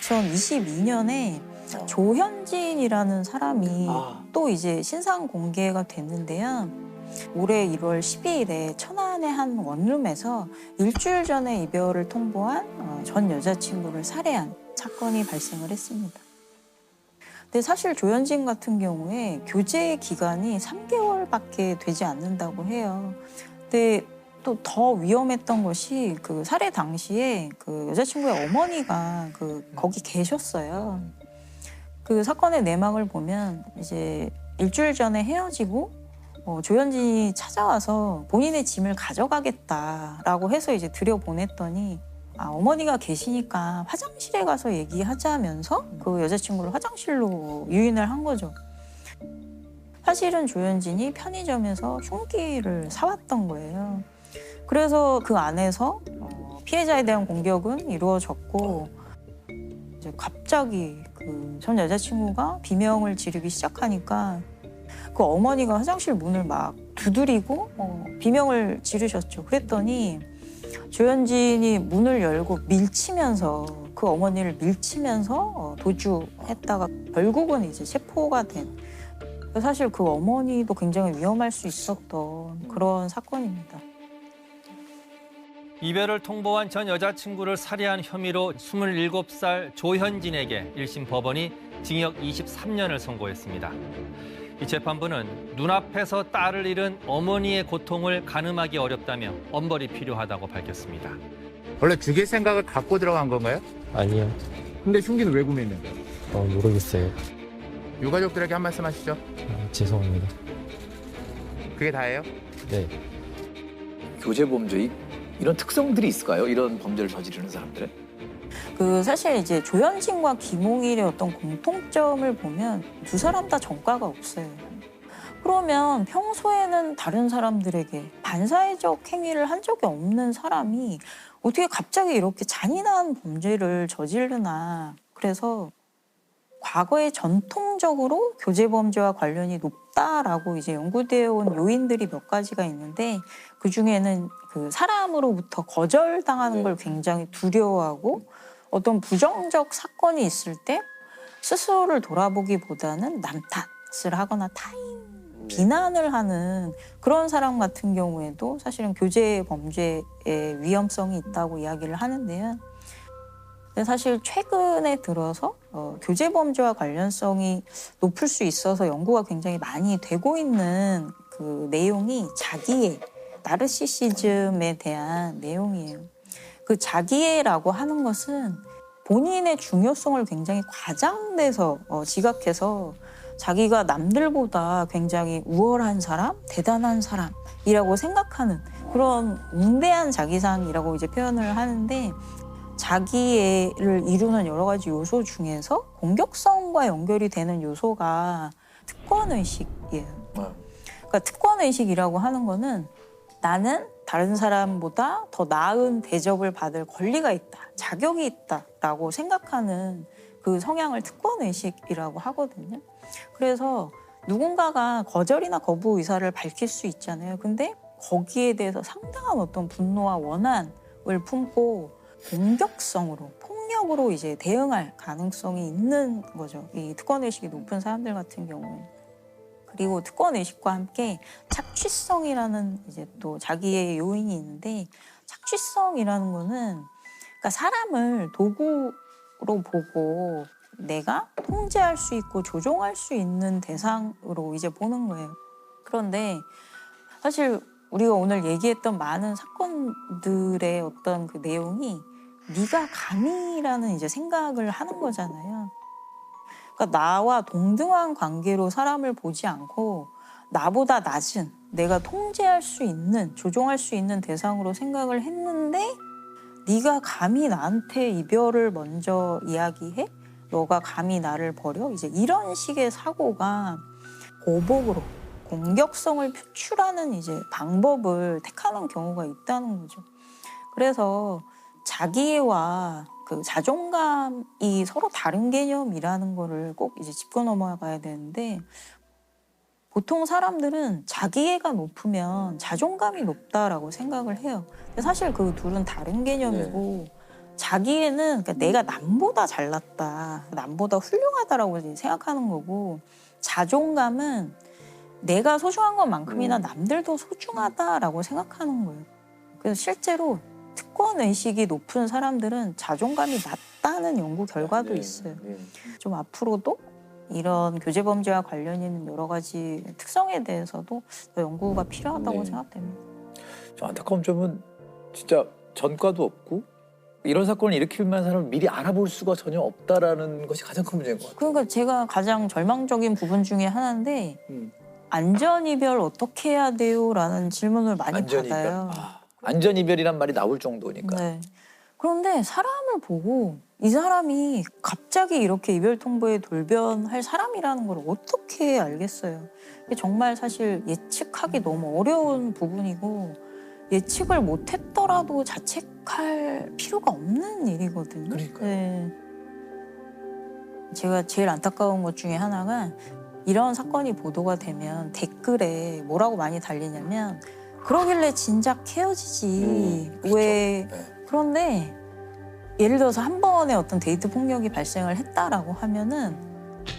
2022년에 조현진이라는 사람이 또 이제 신상 공개가 됐는데요. 올해 1월 12일에 천안의 한 원룸에서 일주일 전에 이별을 통보한 전 여자친구를 살해한 사건이 발생을 했습니다. 근데 사실 조현진 같은 경우에 교제 기간이 3개월밖에 되지 않는다고 해요. 근데 또 더 위험했던 것이 그 살해 당시에 그 여자친구의 어머니가 거기 계셨어요. 그 사건의 내막을 보면 이제 일주일 전에 헤어지고 조현진이 찾아와서 본인의 짐을 가져가겠다라고 해서 이제 들여보냈더니 어머니가 계시니까 화장실에 가서 얘기하자면서 그 여자친구를 화장실로 유인을 한 거죠. 사실은 조현진이 편의점에서 흉기를 사왔던 거예요. 그래서 그 안에서 피해자에 대한 공격은 이루어졌고 이제 갑자기 그 전 여자친구가 비명을 지르기 시작하니까 그 어머니가 화장실 문을 막 두드리고 비명을 지르셨죠. 그랬더니 조현진이 문을 열고 밀치면서 그 어머니를 밀치면서 도주했다가 결국은 이제 체포가 된. 사실 그 어머니도 굉장히 위험할 수 있었던 그런 사건입니다. 이별을 통보한 전 여자친구를 살해한 혐의로 27살 조현진에게 1심 법원이 징역 23년을 선고했습니다. 이 재판부는 눈앞에서 딸을 잃은 어머니의 고통을 가늠하기 어렵다며 엄벌이 필요하다고 밝혔습니다. 원래 죽일 생각을 갖고 들어간 건가요? 아니요. 근데 흉기는 왜 구매했는데요? 모르겠어요. 유가족들에게 한 말씀 하시죠. 죄송합니다. 그게 다예요? 네. 교제 범죄 이런 특성들이 있을까요? 이런 범죄를 저지르는 사람들의? 사실 이제 조현진과 김홍일의 어떤 공통점을 보면 두 사람 다 전과가 없어요. 그러면 평소에는 다른 사람들에게 반사회적 행위를 한 적이 없는 사람이 어떻게 갑자기 이렇게 잔인한 범죄를 저지르나. 그래서 과거에 전통적으로 교제 범죄와 관련이 높다라고 이제 연구되어 온 요인들이 몇 가지가 있는데 그 중에는 그 사람으로부터 거절당하는 걸 굉장히 두려워하고 어떤 부정적 사건이 있을 때 스스로를 돌아보기보다는 남 탓을 하거나 타인 비난을 하는 그런 사람 같은 경우에도 사실은 교제 범죄의 위험성이 있다고 이야기를 하는데요. 근데 사실 최근에 들어서 교제 범죄와 관련성이 높을 수 있어서 연구가 굉장히 많이 되고 있는 그 내용이 자기애, 나르시시즘에 대한 내용이에요. 그 자기애라고 하는 것은 본인의 중요성을 굉장히 과장돼서 지각해서 자기가 남들보다 굉장히 우월한 사람, 대단한 사람이라고 생각하는 그런 웅대한 자기상이라고 이제 표현을 하는데 자기애를 이루는 여러 가지 요소 중에서 공격성과 연결이 되는 요소가 특권의식이에요. 그러니까 특권의식이라고 하는 거는 나는 다른 사람보다 더 나은 대접을 받을 권리가 있다, 자격이 있다라고 생각하는 그 성향을 특권의식이라고 하거든요. 그래서 누군가가 거절이나 거부 의사를 밝힐 수 있잖아요. 근데 거기에 대해서 상당한 어떤 분노와 원한을 품고 공격성으로, 폭력으로 이제 대응할 가능성이 있는 거죠. 이 특권의식이 높은 사람들 같은 경우는. 그리고 특권의식과 함께 착취성이라는 이제 또 자기의 요인이 있는데 착취성이라는 거는 그러니까 사람을 도구로 보고 내가 통제할 수 있고 조종할 수 있는 대상으로 이제 보는 거예요. 그런데 사실 우리가 오늘 얘기했던 많은 사건들의 어떤 그 내용이 네가 감히라는 이제 생각을 하는 거잖아요. 그러니까 나와 동등한 관계로 사람을 보지 않고 나보다 낮은 내가 통제할 수 있는, 조종할 수 있는 대상으로 생각을 했는데 네가 감히 나한테 이별을 먼저 이야기해? 너가 감히 나를 버려? 이제 이런 식의 사고가 보복으로 공격성을 표출하는 이제 방법을 택하는 경우가 있다는 거죠. 그래서 자기애와 그 자존감이 서로 다른 개념이라는 거를 꼭 이제 짚고 넘어가야 되는데 보통 사람들은 자기애가 높으면 자존감이 높다라고 생각을 해요. 근데 사실 그 둘은 다른 개념이고 자기애는 그러니까 내가 남보다 잘났다, 남보다 훌륭하다라고 생각하는 거고, 자존감은 내가 소중한 것만큼이나 남들도 소중하다라고 생각하는 거예요. 그래서 실제로 특권 의식이 높은 사람들은 자존감이 낮다는 연구 결과도 있어요. 좀 앞으로도 이런 교제 범죄와 관련 있는 여러 가지 특성에 대해서도 더 연구가 필요하다고 네. 생각됩니다. 좀 안타까운 점은 진짜 전과도 없고 이런 사건을 일으킬 만한 사람을 미리 알아볼 수가 전혀 없다라는 것이 가장 큰 문제인 것 같아요. 그러니까 제가 가장 절망적인 부분 중에 하나인데 음. 안전이별 어떻게 해야 돼요? 라는 질문을 많이 안전이별. 받아요. 안전이별이란 말이 나올 정도니까. 네. 그런데 사람을 보고 이 사람이 갑자기 이렇게 이별 통보에 돌변할 사람이라는 걸 어떻게 알겠어요? 이게 정말 사실 예측하기 너무 어려운 부분이고 예측을 못했더라도 자책할 필요가 없는 일이거든요. 그러니까요. 네. 제가 제일 안타까운 것 중에 하나가 이런 사건이 보도가 되면 댓글에 뭐라고 많이 달리냐면 그러길래 진작 헤어지지. 그렇죠. 왜 네. 그런데 예를 들어서 한 번의 어떤 데이트 폭력이 발생을 했다라고 하면은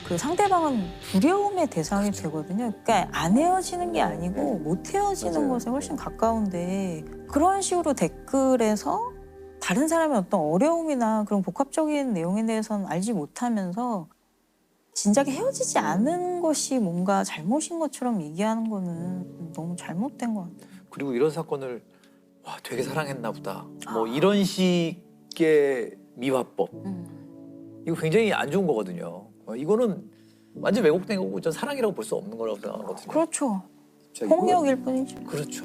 그 상대방은 두려움의 대상이 되거든요. 그러니까 안 헤어지는 게 아니고 못 헤어지는 맞아요. 것에 훨씬 가까운데 그런 식으로 댓글에서 다른 사람의 어떤 어려움이나 그런 복합적인 내용에 대해서는 알지 못하면서 진작에 헤어지지 않은 것이 뭔가 잘못인 것처럼 얘기하는 거는 너무 잘못된 것 같아요. 그리고 이런 사건을 와 되게 사랑했나 보다. 뭐 이런 식의 미화법. 이거 굉장히 안 좋은 거거든요. 이거는 완전 왜곡된 거고 전 사랑이라고 볼 수 없는 거라고 생각하거든요. 그렇죠. 진짜 이거- 폭력일 뿐이죠. 그렇죠.